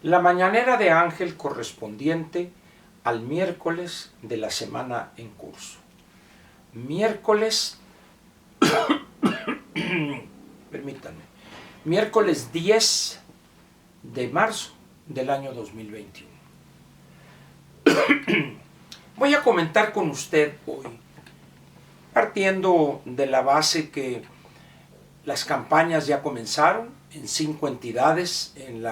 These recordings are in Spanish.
La mañanera de Ángel correspondiente al miércoles de la semana en curso. Miércoles, permítanme, miércoles 10 de marzo del año 2021. Voy a comentar con usted hoy, partiendo de la base que las campañas ya comenzaron en 5 entidades en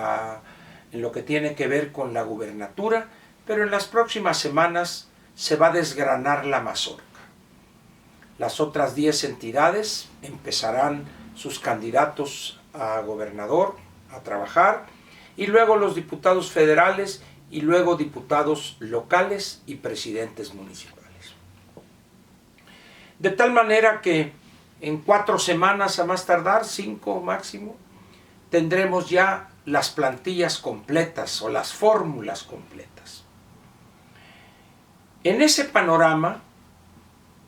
lo que tiene que ver con la gubernatura, pero en las próximas semanas se va a desgranar la mazorca. Las otras 10 entidades empezarán sus candidatos a gobernador a trabajar, y luego los diputados federales, y luego diputados locales y presidentes municipales. De tal manera que en 4 semanas, a más tardar, 5 máximo, tendremos ya las plantillas completas o las fórmulas completas. En ese panorama,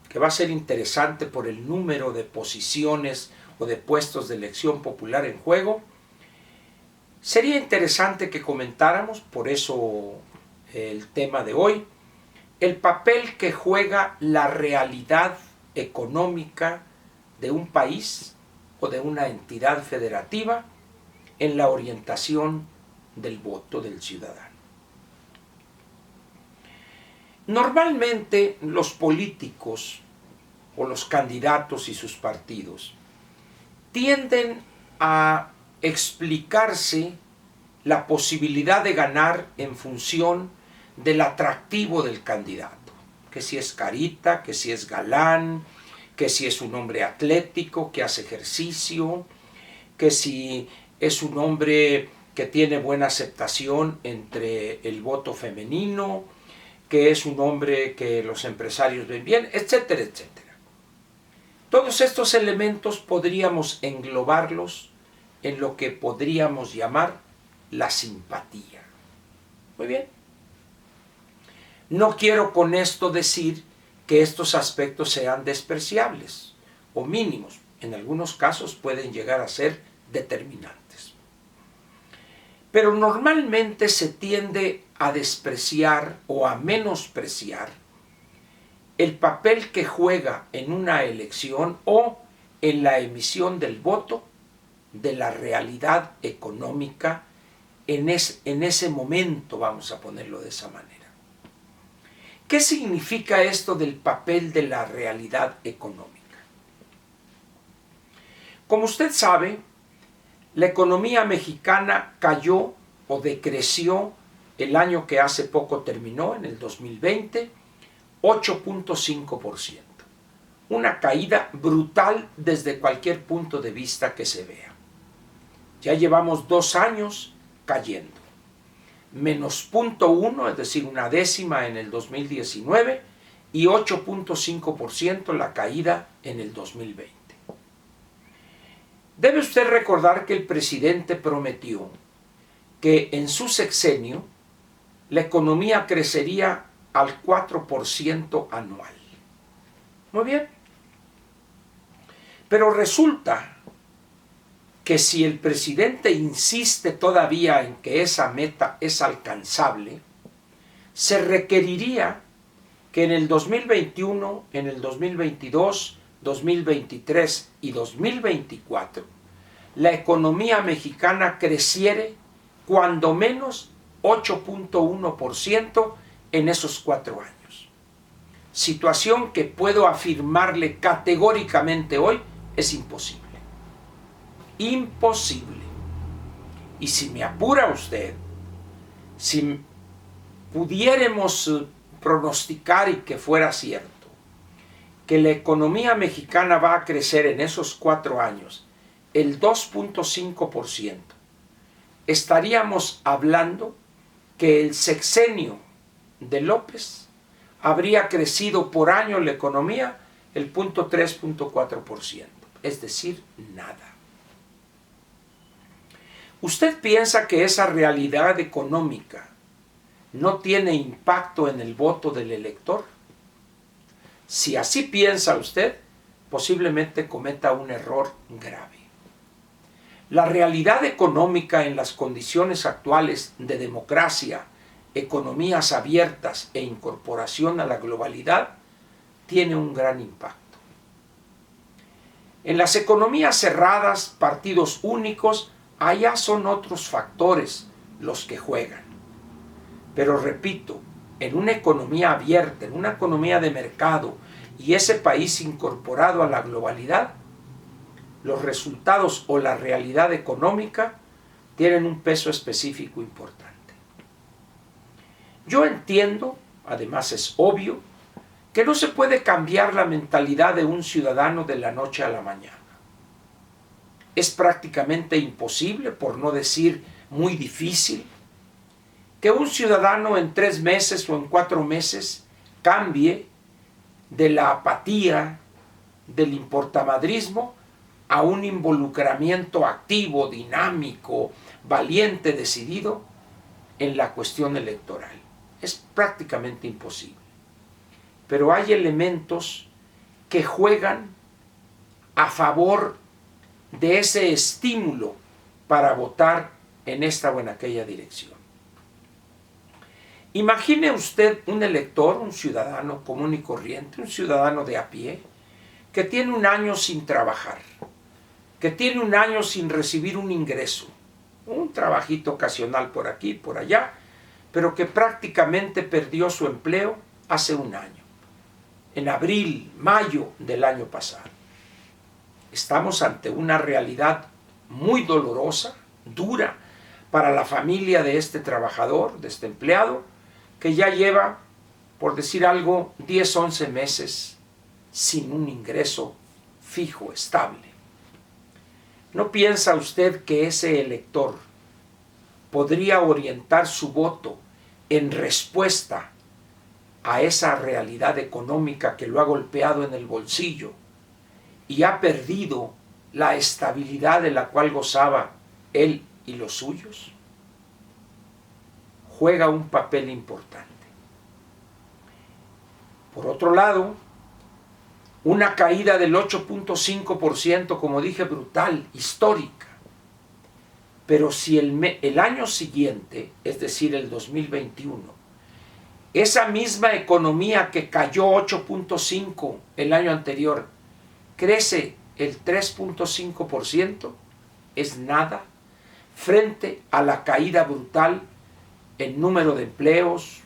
que va a ser interesante por el número de posiciones o de puestos de elección popular en juego, sería interesante que comentáramos, por eso el tema de hoy, el papel que juega la realidad económica de un país o de una entidad federativa en la orientación del voto del ciudadano. Normalmente los políticos o los candidatos y sus partidos tienden a explicarse la posibilidad de ganar en función del atractivo del candidato, que si es carita, que si es galán, que si es un hombre atlético, que hace ejercicio, que si es un hombre que tiene buena aceptación entre el voto femenino, que es un hombre que los empresarios ven bien, etcétera, etcétera. Todos estos elementos podríamos englobarlos en lo que podríamos llamar la simpatía. Muy bien. No quiero con esto decir que estos aspectos sean despreciables o mínimos. En algunos casos pueden llegar a ser determinantes. Pero normalmente se tiende a despreciar o a menospreciar el papel que juega en una elección o en la emisión del voto de la realidad económica en ese momento, vamos a ponerlo de esa manera. ¿Qué significa esto del papel de la realidad económica? Como usted sabe, la economía mexicana cayó o decreció el año que hace poco terminó, en el 2020, 8.5%. Una caída brutal desde cualquier punto de vista que se vea. Ya llevamos 2 años cayendo. Menos 0.1, es decir, una décima en el 2019 y 8.5% la caída en el 2020. Debe usted recordar que el presidente prometió que en su sexenio la economía crecería al 4% anual. Muy bien. Pero resulta que si el presidente insiste todavía en que esa meta es alcanzable, se requeriría que en el 2021, en el 2022, 2023 y 2024, la economía mexicana creciere cuando menos 8.1% en esos 4 años. Situación que puedo afirmarle categóricamente hoy es imposible. Imposible. Y si me apura usted, si pudiéramos pronosticar y que fuera cierto, que la economía mexicana va a crecer en esos 4 años el 2.5%, estaríamos hablando que el sexenio de López habría crecido por año la economía el 0.3, 0.4%, es decir, nada. ¿Usted piensa que esa realidad económica no tiene impacto en el voto del elector? Si así piensa usted, posiblemente cometa un error grave. La realidad económica en las condiciones actuales de democracia, economías abiertas e incorporación a la globalidad tiene un gran impacto. En las economías cerradas, partidos únicos, allá son otros factores los que juegan. Pero repito, en una economía abierta, en una economía de mercado y ese país incorporado a la globalidad, los resultados o la realidad económica tienen un peso específico importante. Yo entiendo, además es obvio, que no se puede cambiar la mentalidad de un ciudadano de la noche a la mañana. Es prácticamente imposible, por no decir muy difícil, que un ciudadano en 3 meses o en 4 meses cambie de la apatía, del importamadrismo, a un involucramiento activo, dinámico, valiente, decidido en la cuestión electoral. Es prácticamente imposible. Pero hay elementos que juegan a favor de ese estímulo para votar en esta o en aquella dirección. Imagine usted un elector, un ciudadano común y corriente, un ciudadano de a pie, que tiene 1 año sin trabajar, que tiene 1 año sin recibir un ingreso, un trabajito ocasional por aquí, por allá, pero que prácticamente perdió su empleo hace 1 año, en abril, mayo del año pasado. Estamos ante una realidad muy dolorosa, dura, para la familia de este trabajador, de este empleado, que ya lleva, por decir algo, 10, 11 meses sin un ingreso fijo, estable. ¿No piensa usted que ese elector podría orientar su voto en respuesta a esa realidad económica que lo ha golpeado en el bolsillo y ha perdido la estabilidad de la cual gozaba él y los suyos? Juega un papel importante. Por otro lado, una caída del 8.5%, como dije, brutal, histórica. Pero si el año siguiente, es decir, el 2021, esa misma economía que cayó 8.5% el año anterior, crece el 3.5%, es nada frente a la caída brutal en número de empleos,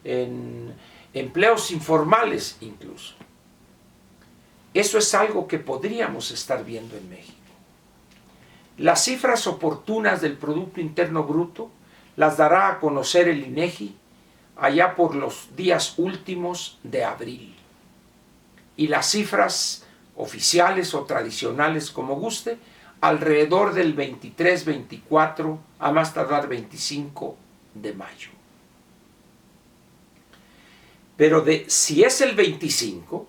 en empleos informales incluso. Eso es algo que podríamos estar viendo en México. Las cifras oportunas del Producto Interno Bruto las dará a conocer el INEGI allá por los días últimos de abril. Y las cifras oficiales o tradicionales, como guste, alrededor del 23, 24, a más tardar 25 de mayo. Pero si es el 25,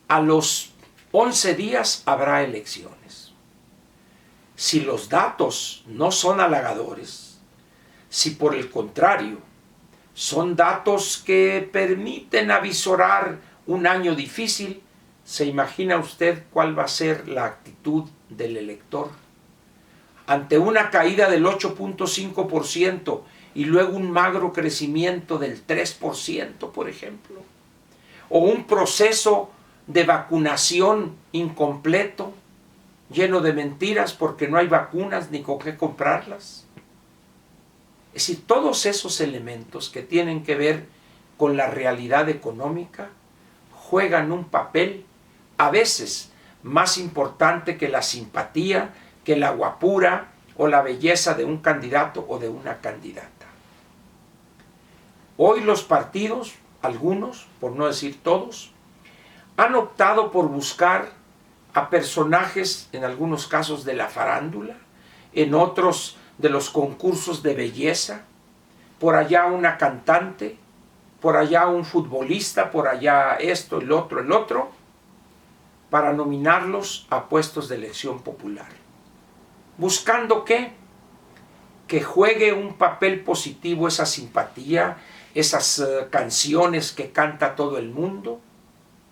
a los 11 días habrá elecciones. Si los datos no son halagadores, si por el contrario son datos que permiten avisorar un año difícil, ¿se imagina usted cuál va a ser la actitud del elector? Ante una caída del 8.5% y luego un magro crecimiento del 3%, por ejemplo, o un proceso de vacunación incompleto, lleno de mentiras porque no hay vacunas ni con qué comprarlas. Es decir, todos esos elementos que tienen que ver con la realidad económica juegan un papel a veces más importante que la simpatía, que la guapura o la belleza de un candidato o de una candidata. Hoy los partidos, algunos, por no decir todos, han optado por buscar a personajes, en algunos casos de la farándula, en otros de los concursos de belleza, por allá una cantante, por allá un futbolista, por allá esto, el otro, para nominarlos a puestos de elección popular. ¿Buscando qué? Que juegue un papel positivo esa simpatía, esas canciones que canta todo el mundo.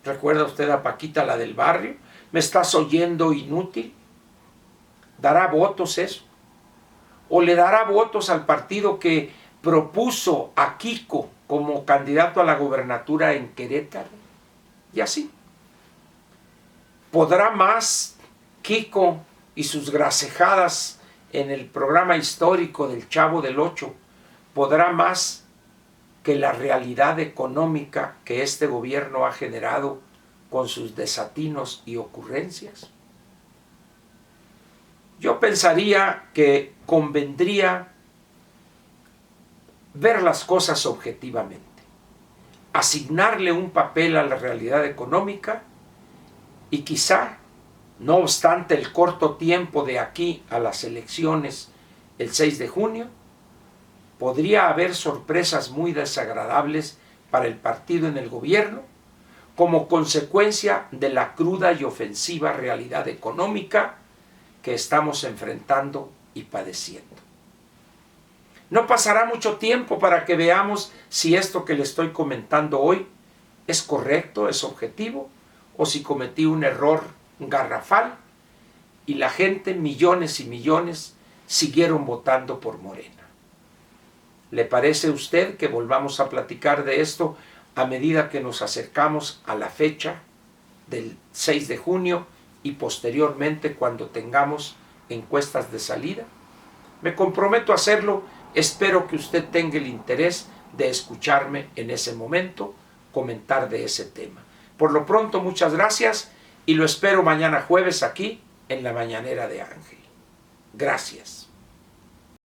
¿Recuerda usted a Paquita, la del barrio? ¿Me estás oyendo, inútil? ¿Dará votos eso? ¿O le dará votos al partido que propuso a Kiko como candidato a la gobernatura en Querétaro? Y así. ¿Podrá más Kiko y sus gracejadas en el programa histórico del Chavo del Ocho? ¿Podrá más que la realidad económica que este gobierno ha generado con sus desatinos y ocurrencias? Yo pensaría que convendría ver las cosas objetivamente, asignarle un papel a la realidad económica y quizá, no obstante el corto tiempo de aquí a las elecciones el 6 de junio, podría haber sorpresas muy desagradables para el partido en el gobierno como consecuencia de la cruda y ofensiva realidad económica que estamos enfrentando y padeciendo. No pasará mucho tiempo para que veamos si esto que le estoy comentando hoy es correcto, es objetivo, o si cometí un error garrafal y la gente, millones y millones, siguieron votando por Morena. ¿Le parece a usted que volvamos a platicar de esto a medida que nos acercamos a la fecha del 6 de junio y posteriormente cuando tengamos encuestas de salida? Me comprometo a hacerlo. Espero que usted tenga el interés de escucharme en ese momento comentar de ese tema. Por lo pronto, muchas gracias y lo espero mañana jueves aquí en la Mañanera de Ángel. Gracias.